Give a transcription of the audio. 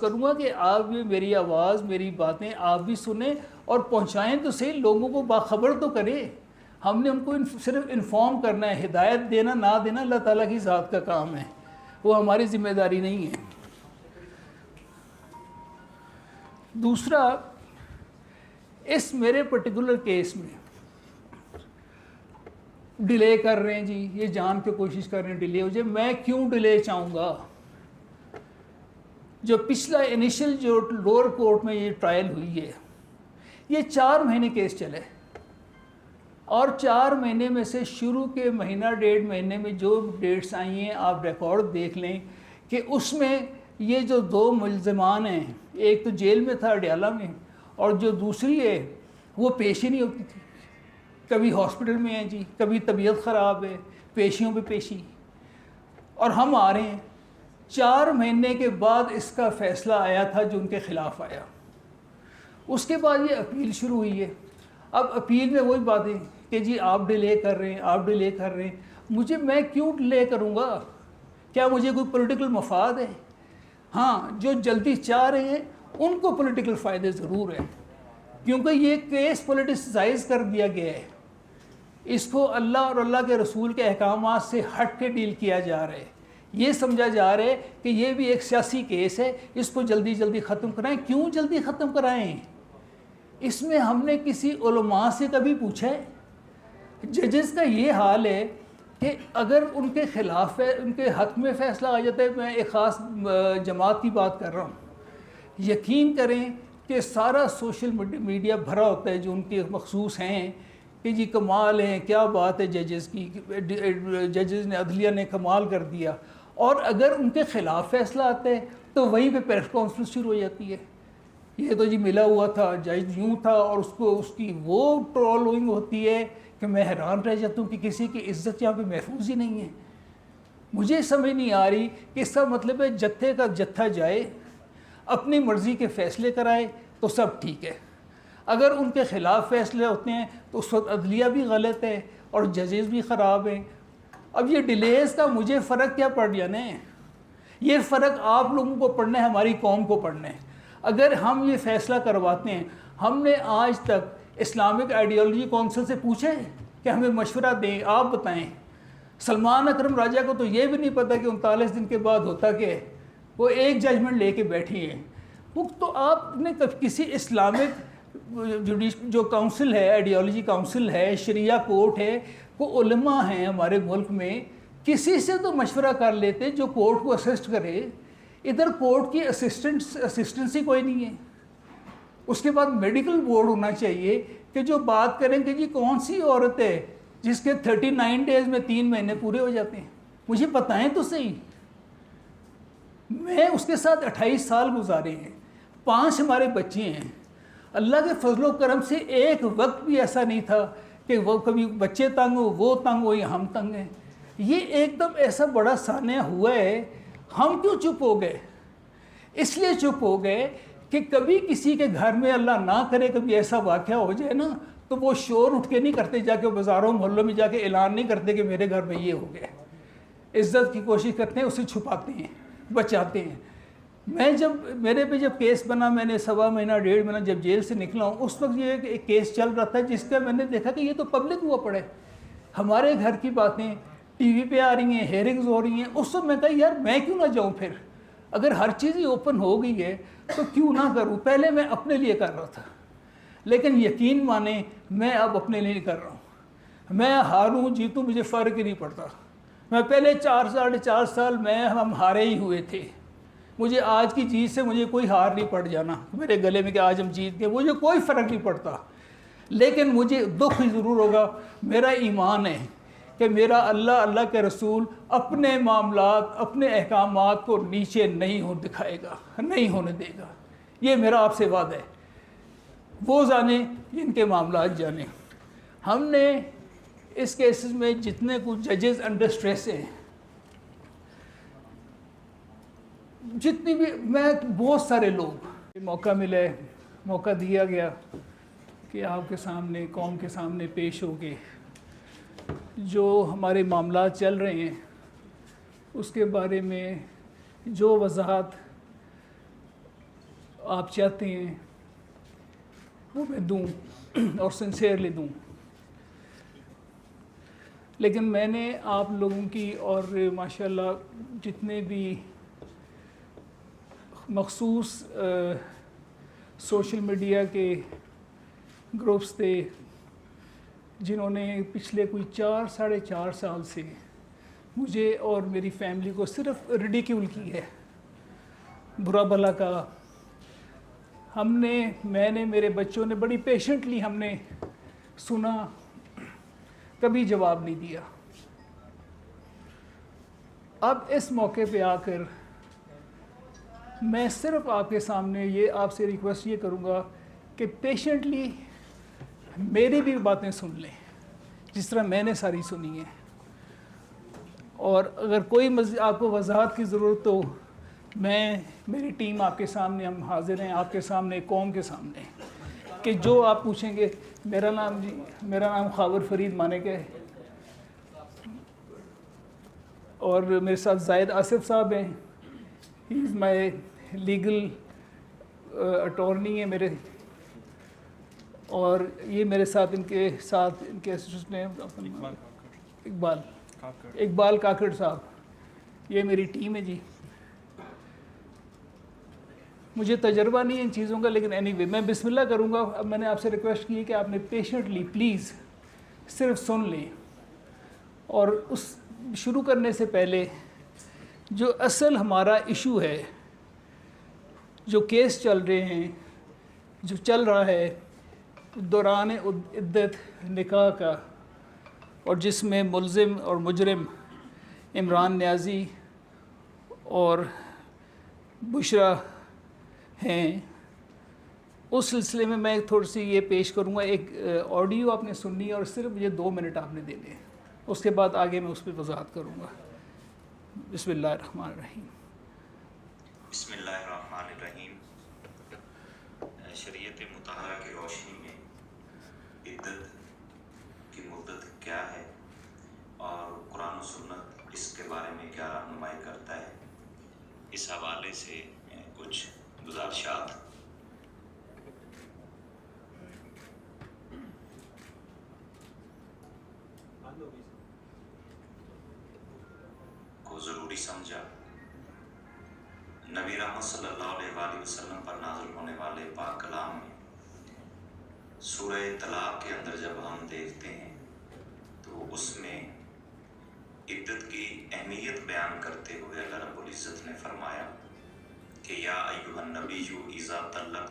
करूँगा कि आप भी मेरी आवाज़, मेरी बातें आप भी सुने और पहुँचाएँ तो सही, लोगों को बाखबर तो करें। हमने उनको सिर्फ इन्फॉर्म करना है, हिदायत देना ना देना अल्लाह ताला की ज़ात का काम है, वो हमारी ज़िम्मेदारी नहीं है। दूसरा, इस मेरे पर्टिकुलर केस में डिले कर रहे हैं जी, ये जान के कोशिश कर रहे हैं डिले हो जाए। मैं क्यों डिले चाहूँगा? जो पिछला इनिशियल जो लोअर कोर्ट में ये ट्रायल हुई है, ये 4 महीने केस चले और 4 महीने में से शुरू के महीना 1.5 महीने में जो डेट्स आई हैं आप रिकॉर्ड देख लें कि उसमें ये जो 2 मुल्ज़िमान हैं, एक तो जेल में था अडयाला में और जो दूसरी है वो पेश ही नहीं होती थी। कभी हॉस्पिटल में है जी, कभी तबीयत ख़राब है, पेशियों पे पेशी, और हम आ रहे हैं। 4 महीने के बाद इसका फ़ैसला आया था जो उनके ख़िलाफ़ आया। उसके बाद ये अपील शुरू हुई है। अब अपील में वही बातें कि जी आप डिले कर रहे हैं, आप डिले कर रहे हैं। मैं क्यों डिले करूँगा? क्या मुझे कोई पॉलिटिकल मफाद है? हाँ, जो जल्दी चाह रहे हैं उनको पॉलिटिकल फ़ायदे ज़रूर हैं, क्योंकि ये केस पॉलिटिसाइज़ कर दिया गया है। इसको अल्लाह और अल्लाह के रसूल के अहकामात से हट के डील किया जा रहा है। ये समझा जा रहा है कि ये भी एक सियासी केस है, इसको जल्दी जल्दी ख़त्म कराएं। क्यों जल्दी ख़त्म कराएं? इसमें हमने किसी उलमा से कभी पूछा है? जजेस का ये हाल है कि अगर उनके ख़िलाफ़ है, उनके हक़ में फ़ैसला आ जाता है। मैं एक ख़ास जमात की बात कर रहा हूँ। यकीन करें कि सारा सोशल मीडिया भरा होता है जो उनके मखसूस हैं कि जी कमाल है, क्या बात है जजेस की, जजेस ने, अदलिया ने कमाल कर दिया। और अगर उनके ख़िलाफ़ फ़ैसला आता है तो वहीं पे प्रेस कॉन्फ्रेंस शुरू हो जाती है। ये तो जी मिला हुआ था, जज यूँ था, और उसको उसकी वो ट्रोलिंग होती है कि मैं हैरान रह जाता हूँ कि किसी की इज़्ज़त यहाँ पे महफूज ही नहीं है। मुझे समझ नहीं आ रही कि इसका मतलब है जत्थे का जत्था जाए, अपनी मर्ज़ी के फ़ैसले कराए तो सब ठीक है। अगर उनके ख़िलाफ़ फ़ैसले होते हैं तो उस वक्त अदलिया भी गलत है और जजेस भी ख़राब हैं। अब ये डिलेज़ का मुझे फ़र्क क्या पड़ जाना है? ये फ़र्क आप लोगों को पढ़ना है, हमारी कौम को पढ़ना है। अगर हम ये फ़ैसला करवाते हैं, हमने आज तक इस्लामिक आइडियोलॉजी काउंसिल से पूछा है कि हमें मशवरा दें, आप बताएं। सलमान अकरम राजा को तो ये भी नहीं पता कि 39 दिन के बाद होता क्या है। वो एक जजमेंट लेके बैठी हैं। वो तो आपने किसी इस्लामिक जो काउंसिल है, आइडियोलॉजी काउंसिल है, शरिया कोर्ट है, वो उलमा हैं हमारे मुल्क में, किसी से तो मशवरा कर लेते जो कोर्ट को असिस्ट करे। इधर कोर्ट की असिस्टेंसी कोई नहीं है। उसके बाद मेडिकल बोर्ड होना चाहिए कि जो बात करें कि जी कौन सी औरत है जिसके 39 डेज़ में 3 महीने पूरे हो जाते हैं। मुझे बताएं तो सही। मैं उसके साथ 28 साल गुजारे हैं, 5 हमारे बच्चे हैं। अल्लाह के फजलो करम से एक वक्त भी ऐसा नहीं था कि वो कभी बच्चे तंग हो, वो तंग हो या हम तंग हैं। ये एकदम ऐसा बड़ा सान्या हुआ है। हम क्यों चुप हो गए? इसलिए चुप हो गए कि कभी किसी के घर में, अल्लाह ना करे कभी ऐसा वाक़या हो जाए ना, तो वो शोर उठ के नहीं करते, जाके बाज़ारों मोहल्लों में जाके ऐलान नहीं करते कि मेरे घर में ये हो गया। इज़्ज़त की कोशिश करते हैं, उसे छुपाते हैं, बचाते हैं। मैं जब मेरे पे जब केस बना, मैंने 1.25 महीना 1.5 महीना जब जेल से निकला हूँ, उस वक्त ये एक केस चल रहा था जिसका मैंने देखा कि ये तो पब्लिक हुआ पड़े। हमारे घर की बातें टीवी पे आ रही हैं, हेयरिंग्स हो रही हैं। उस वक्त मैं कहा यार मैं क्यों ना जाऊँ, फिर अगर हर चीज़ ही ओपन हो गई है तो क्यों ना करूँ। पहले मैं अपने लिए कर रहा था, लेकिन यकीन माने मैं अब अपने लिए नहीं कर रहा हूँ। मैं हारूँ जीतूँ मुझे फ़र्क ही नहीं पड़ता। मैं पहले 4-4.5 साल हम हारे ही हुए थे। मुझे आज की जीत से मुझे कोई हार नहीं पड़ जाना मेरे गले में कि आज हम जीत गए, मुझे कोई फ़र्क नहीं पड़ता। लेकिन मुझे दुख ज़रूर होगा। मेरा ईमान है कि मेरा अल्लाह के रसूल अपने मामलात, अपने अहकामात को नीचे नहीं दिखाएगा, नहीं होने देगा। ये मेरा आपसे वादा है। वो जाने जिनके मामलात जाने। हमने इस केसेस में जितने कुछ जजेस अंडर स्ट्रेस हैं, जितनी भी, मैं बहुत सारे लोग मौका मिले, मौका दिया गया कि आपके सामने, कौम के सामने पेश होके जो हमारे मामलात चल रहे हैं उसके बारे में जो वजाहत आप चाहते हैं वो मैं दूं और सिंसियरली दूं। लेकिन मैंने आप लोगों की और माशाल्लाह जितने भी मखसूस सोशल मीडिया के ग्रुप्स थे जिन्होंने पिछले कोई 4-4.5 साल से मुझे और मेरी फैमिली को सिर्फ रिडिक्यूल की है, बुरा भला का, मैंने मेरे बच्चों ने बड़ी पेशेंटली हमने सुना, कभी जवाब नहीं दिया। अब इस मौके पे आकर मैं सिर्फ आपके सामने ये आपसे रिक्वेस्ट ये करूँगा कि पेशेंटली मेरी भी बातें सुन लें जिस तरह मैंने सारी सुनी है, और अगर कोई आपको वजाहत की ज़रूरत हो, मेरी टीम आपके सामने, हम हाजिर हैं आपके सामने, कौम के सामने, कि जो आप पूछेंगे। मेरा नाम खावर फरीद मानिक है और मेरे साथ जायद आसिफ साहब हैं, he is my legal attorney है मेरे, और ये मेरे साथ इनके असिस्टेंट हैं इकबाल काकड़ साहब, ये मेरी टीम है जी। मुझे तजर्बा नहीं है इन चीज़ों का, लेकिन एनीवे मैं बिस्मिल्लाह करूँगा। अब मैंने आपसे रिक्वेस्ट की है कि आपने पेशेंटली प्लीज़ सिर्फ सुन लें, और उस शुरू करने से पहले जो असल हमारा इशू है, जो केस चल रहे हैं, जो चल रहा है दौरान इद्दत निकाह का, और जिसमें मुल्ज़िम और मुजरिम इमरान न्याज़ी और बुशरा हैं, उस सिलसिले में मैं थोड़ी सी ये पेश करूँगा। एक ऑडियो आपने सुननी है और सिर्फ ये 2 मिनट आपने देने हैं, उसके बाद आगे मैं उस पर वजाहत करूँगा। बिस्मिल्लाहिर्रहमानिर्रहीम। बिस्मिल्लाहिर्रहमानिर्रहीम। शरीयत मुतहरा की रोशनी में इद्दत की मुद्दत क्या है और कुरान और सुन्नत इसके बारे में क्या रहनुमाई करता है, इस हवाले से कुछ गुज़ारिशात। को ज़रूरी समझा। नबी रहमत सल्लल्लाहु अलैहि वसल्लम पर नाज़िल होने वाले पाक कलाम में सूरह तलाक के अंदर जब हम देखते हैं तो उसमें इद्दत की अहमियत बयान करते हुए अल्लाह रब्बुल इज़्ज़त ने फरमाया कि या अय्युहन नबिय्यु इज़ा तल्लक़्तुम